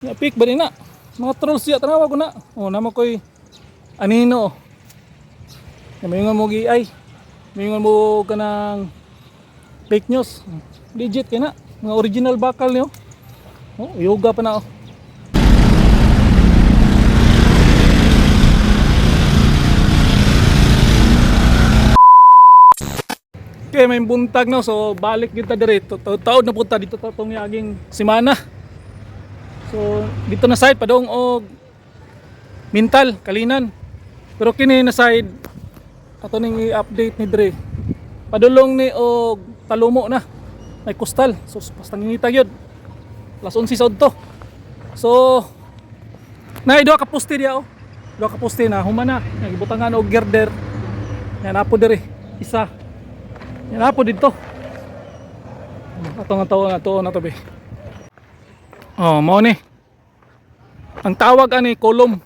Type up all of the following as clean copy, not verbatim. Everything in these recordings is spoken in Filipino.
Ya pik ba na? Mga trolls ya tanawa ko na. Oh, nama ko'y anino. Mayingon mo gi-ay. Mayingon mo kanang fake news. Legit kay na. Mga original bakal niyo. Oh, yoga pa na oh. Okay, may buntag no. So balik kita dito. Taod na punta dito tong yaging semana. So dito na side padong og Mintal, Kalinan. Pero kini na side ato ning i-update ni Dre. Padulong ni og Talumo na. May kustal. So basta ngita gyud. Las 11 sa udto. So nay duha ka poste dia oh. Duha ka poste na humana. Nagibutangan og girder. Yan apo diri. Isa. Yan apo dito. Atong tawo na to be. Oh, mao ni. Ang tawag ani kolom.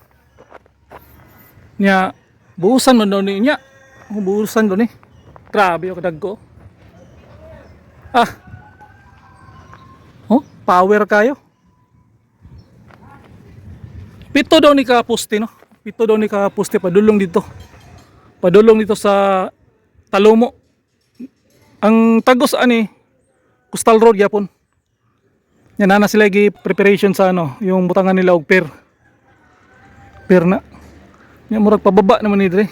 Nya buusan man daw niya. Buusan daw ni. Grabe yung kadagko. Ah. Oh, power kayo. Pito daw ni ka poste no. Pito daw ni ka poste padulong dito. Padulong dito sa Talumo. Ang tagos ani Coastal Road yapon. Yan na sila gi preparation sa ano, yung butangan nila og pier. Pier na. Yan murag pababa naman ni dire.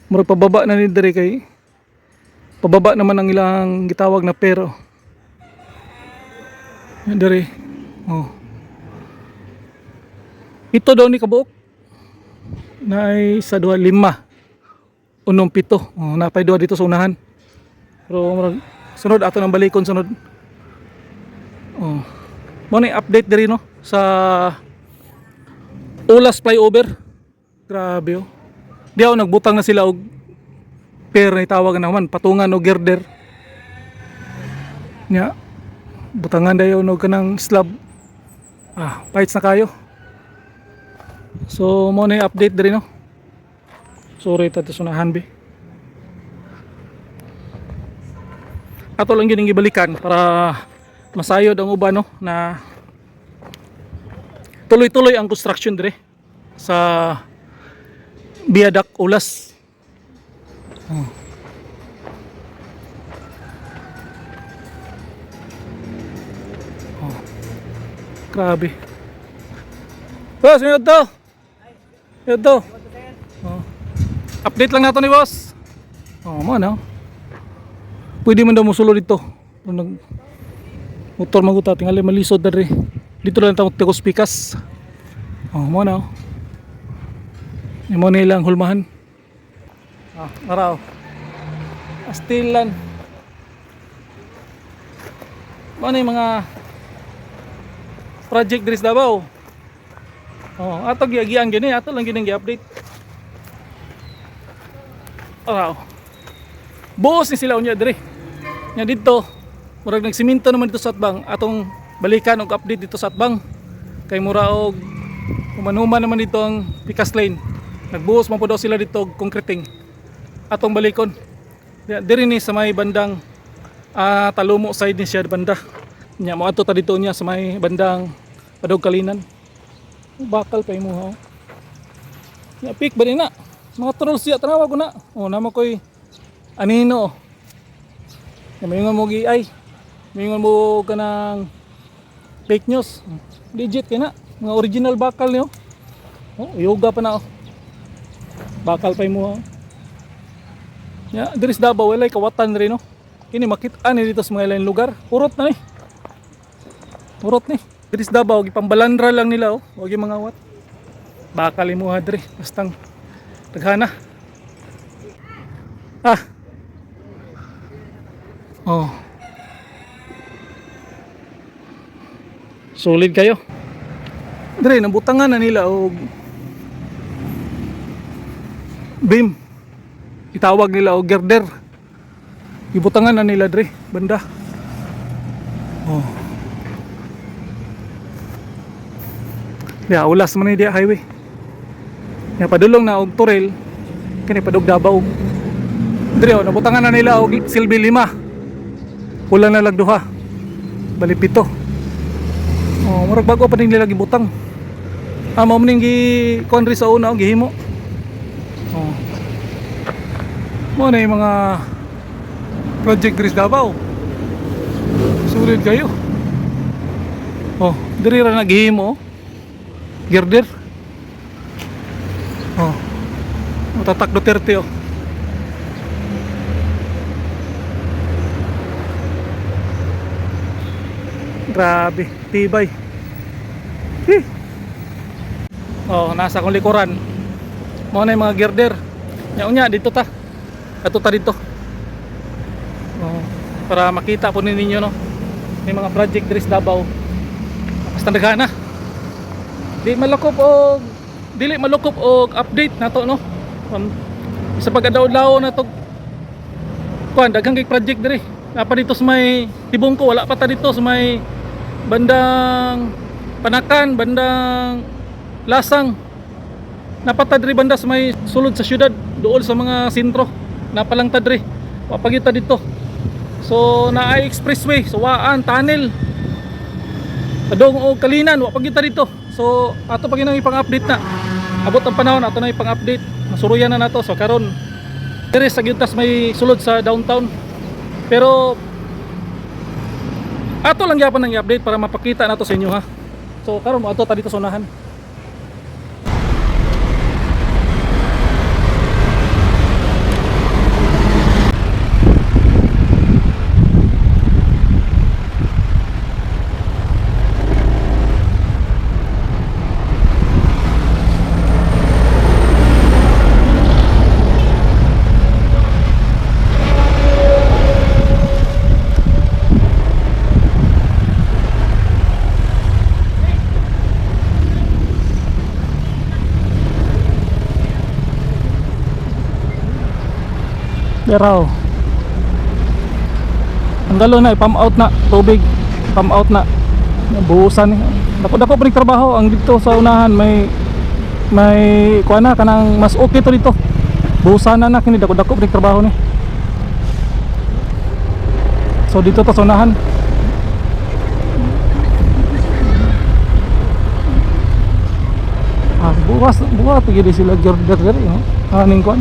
Murag pababa na ni dire kay pababa naman ang ilang gitawag na pier. Oh. Yan dire. Oh. Ito daw ni kabuok. Naay sa 2 5. Unong 7. Oh, napay 2 dito sa unahan. Pero murag sunod ato nang balikon sunod. Oh. Mo ni update diri no sa Ulas flyover. Grabe oh. Diaw nagbutang na sila og pier na tawag naman patungan og girder. Nya butangan dayon og kanang slab. Ah, fights na kayo. So mo ni update diri no. Sorry ta sunahan be. Ato lang yun yung ibalikan para masayod ang uban no, na tuloy-tuloy ang construction dire sa Viaduct Ulas. Oh. Oh. Grabe. Boss, may to. Ito. Oh. Update lang nato ni boss. Oh, mo no. Pwede man daw musulod dito. Nag motor maguta tingali malisod diri. Dito lang ta tigos pikas. Oh, mo na. Imo nilang hulmahan. Ah, araw. Astilan. Mo ni mga project diri sa Davao. Oh, ato giagian gini, ato lang gini gi-update. Araw. Buos ni sila unya diri. Nya dito murag nagsiminto naman dito sa Atbang atong balikan og update dito sa Atbang kay mura og human-human naman dito ang pikas lane. Nagbuhos man po daw sila dito og concreting atong balikon. Diri ni sa may bandang Talumo side ni siya banda. Nya mo adto ta dito niya sa may bandang Padog Kalinan. Bakal pa imo ha. Nya pik ba na? Mga trolls ya tanawa ko na. Oh, nama ko'y anino. Mayingon mo gi-ay. Mayingon mo kanang fake news. Legit kay na. Mga original bakal niyo. Oh, yoga pa na oh. Bakal pa mo. Ya, diri sa Davao walay kawatan rin no. Kini makit-an ni dito sa mga ilang lugar. Urot na ni. Urot ni. Diri sa Davao gipambalandra lang nila oh. Wag yung mga wat. Bakal mo ha diri. Bastang taghana. Ah. Oh. Solid kayo. Dre, nabutangan na nila og beam. Itawag nila og girder. Ibutangan na nila dre, banda. Oh. Dia ulas man ni dia highway. Ya padulong na og Torel kini padug Davao. Dre, oh, nabutangan na nila og Silbi 5. Kulang na lang duha. Bali 7. Oh, murag bago pa ning nila gibutang. Mao man ning gi kuan ri sa una gihimo. Oh. Mo na yung mga project diri sa Davao. Sulit kayo. Oh, diri ra naghihimo. Girder. Oh. Tatak Duterte oh. Grabe, tibay. Hih. Oh, nasa kong likuran. Mo na yung mga girder. Nya dito ta. Ato ta dito. Oh, para makita po ninyo no. May mga project diri sa Davao. Basta na. Dili malukop og update nato no. Sa pagadaw-law na to. Kuan daghang kay project diri. Napa dito sa may Tibungko, wala pa ta dito sa may bandang Panakan, bandang Lasang. Napata diri banda sa may sulod sa syudad, dool sa mga sentro. Napalang ta diri. Papagita dito. So naay expressway, Suwaan, tunnel. Padong og Kalinan, wa pagita dito. So ato pa ginang ipang-update na. Abot ang panahon ato na ipang-update. Masuruyan na nato so karon. Diri sa gitas may sulod sa downtown. Pero ato lang gyapon nang i-update para mapakita nato sa inyo ha. So karon mo ato ta dito sa unahan. Pero ang galo na i-pump out na tubig, pump out na buhusan ni. Dako-dako pa ning trabaho ang dito sa unahan may kuha na kanang mas okay to dito. Buhusan na kini dako-dako pa ning trabaho ni. So dito to sa unahan. Bukas gid sila girder diri no. Aning kuan.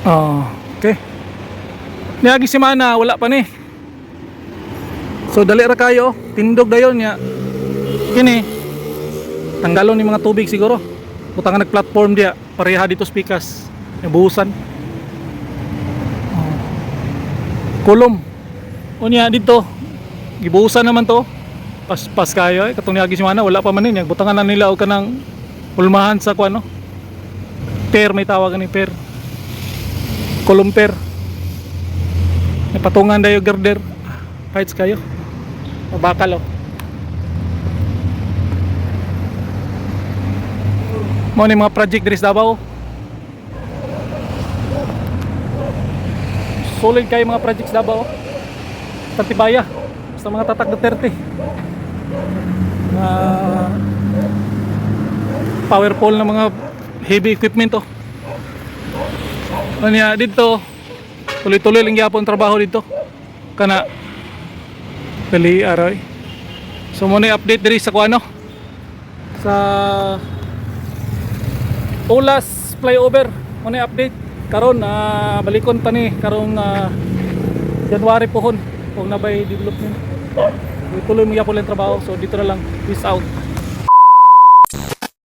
Oh, okay. Niagi si Mana, wala pa ni. So dali ra kayo, tindog dayon nya. Kini tanggalon ni mga tubig siguro. Butangan nag-platform dia, pareha dito sa pikas. Buhusan. Oh. Kulom. Unya dito, gibuhusan naman to. Pas kayo katong niagi si Mana, wala pa man ni. Butangan na nila og kanang ulmahan sa kuan no. Per may tawag ni per. Kolumper. May patungan dayo girder. Fights kayo. Mabakal oh. Mo ni mga project diri sa Davao. Solid kayo mga project sa Davao. Tantibaya. Sa mga tatak Duterte. Powerful na mga heavy equipment oh. Kanya dito tuloy-tuloy lang gyapon trabaho dito kana Pali aroy. So mo na update diri sa kuano sa Ulas flyover. Mo na update karon balikon ta ni karong January pohon kung nabay development. Ituloy mo yapon ang trabaho. So dito na lang. Peace out.